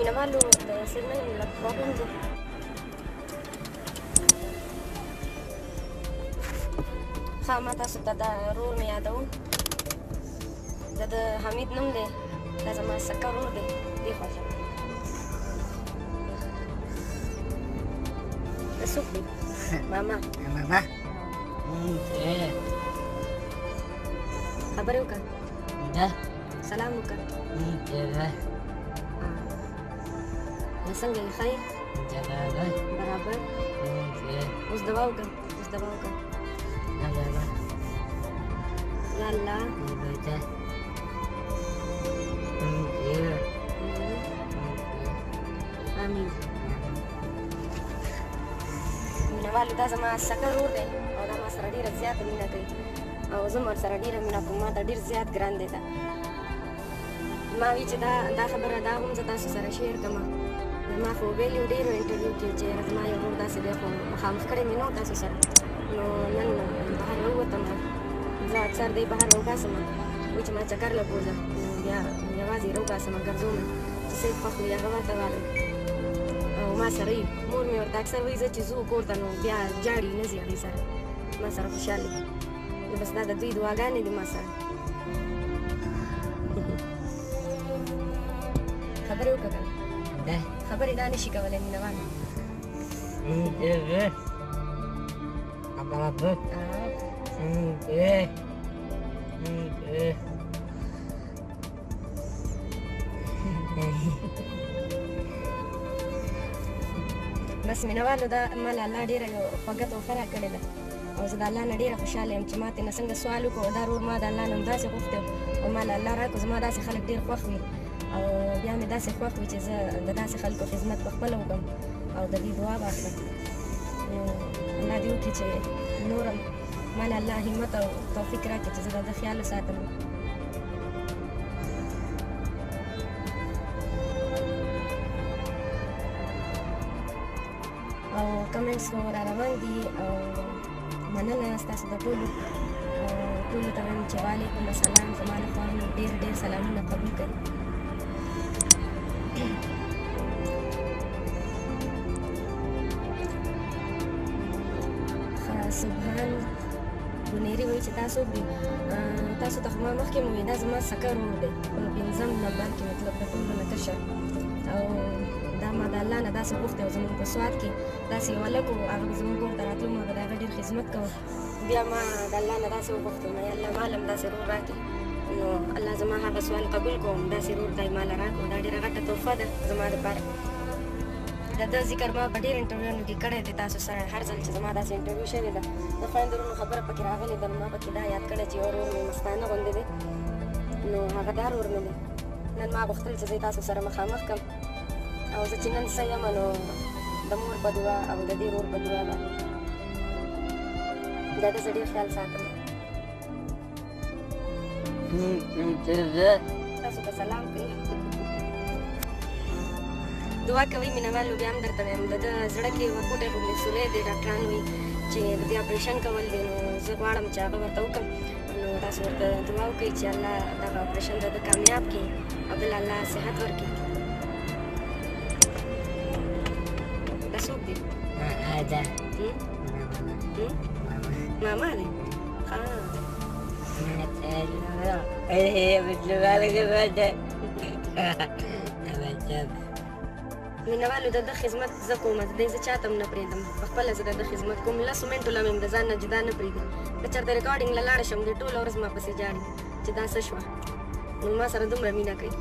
مینه والو د سیرمۍ لږ پرابلم دی. ښه ما تاسو ته دا رور مې یادوم. د حمید نوم دی، دا زما سکه رور دی دې خوا. د څوک دی؟ ماما. ماما خبرې وکړه. دا سلام وکړه. دا نو څنګه یې ښه یې؟ برابر. اوس دوا وکړه. اوس دوا وکړه. یا الله. آمین. مینه والو دا زما سکه رور دی او دا ما سره ډېره زیاته مینه کوي او زه هم ورسره ډېره مینه کوم. ما ته ډېر زیات ګران دی دا. ما وی چې دا خبره دا هم زه تاسو سره شیر کړم. ما خو ویلي وو ډېرو انټرویو کې چې زما یو ورور داسې دی، خو مخامخ کړی مې نه و تاسو سره. نو نن بهر راووتم، زه اکثر دی بهر راوباسم، وایي چې ما چکر لګوځه، نو بیا یوازې راوباسم ګرځوم چې څه خوښ وي هغه ورته والئ او ما سره یي. مور مې ورته اکثر وایي زه چې ځو کور ته نو بیا جاړي نه ځي هغې سره، ما سره خوشحاله وي. نو بس دا د دوی دعاګانې دي ما سره. خبرې وکړه که نه؟ خبرې دا نشي کولی مینه والو. بس مینه والو دا ماله الله ډېره یو خوږه تحفه راکړې ده او زه د الله نه ډېره خوشحاله یم چې ما ترې نه څنګه سوال وکړو. دا رور ما د الله نه هم داسې غوښتی او ما له الله راکړو. زما داسې خلک ډېر خوښ وي او بیا مې داسې خوښ وي چې زه د داسې خلکو خدمت په خپله وکړم او د دوی دعا به اخلم. الله دې وکړي چې نور هم ما له الله همت او توفیق راکړي چې زه د ده خیال وساتم. او کمنټس خو را روان دي او مننه ستاسو د ټولو ته وایم چې وعلیکم السلام. زما لخوا هم ډېر ډېر سلامونه قبول کړئ. سبحان بنيري وایي چې تاسو دي تاسو ته خو ما مخکې مو وي دا زما سکه رور دی په 5م نمبر کې مطلب د ټولو نه کشه او دا ما د الله نه داسې غوښتی او زموږ په سوات کې داسې یو هلک و هغه به زموږ کور ته راتلو ما به د هغه ډېر خدمت کوه. بیا ما د الله نه داسې وغوښتم یا الله ما هم داسې رور راکړي. نو الله زما هغه سوال قبول کوم، داسې رور دی ما له راکړو. دا ډېره غټه تحفه ده زما دپاره. د ده ذکر ما په ډېر انټرویوانو کې کړی دی تاسو سره. هر ځل چې زما داسې انټرویو شوې ده د خویندرونو خبره پکې راغلې ده، نو ما پکې دا یاد کړی چې یو رور مې مستانه غوندې دی، نو هغه دا رور نه دی. نن ما غوښتل چې زه تاسو سره مخامخ کړم او زه چې نن څه یم نو د مور په دعا او د دې رور په دعا باندې دا د زه ډېر خیال ساتم. تاسو ته سلام کوي. دعا کوئ مینه والو. بیا هم درته وایم د ده زړه کې ورکوټی غوندې سولی دی. ډاکټران وایي چې د دې اپریشن کول دی، نو زه غواړم چې هغه ورته وکړم. نو تاسو ورته دعا وکړئ چې الله دغه اپریشن د ده کامیاب کړي او بل الله صحت ورکړي. دا څوک دی؟ ماما دی. مینه والو د ده خدمت زه کوم، د دې زه چاته هم نه پرېږدم، په خپله زه د ده خدمت کوم. لسو منټو له مې هم د ځان نه جدا نه پرېږدي. که چېرته ریکارډینګ له لاړه شم د ټوله ورځ ما پسې جاړي چې دا څه شوه. نو ما سره دومره مینه کوي.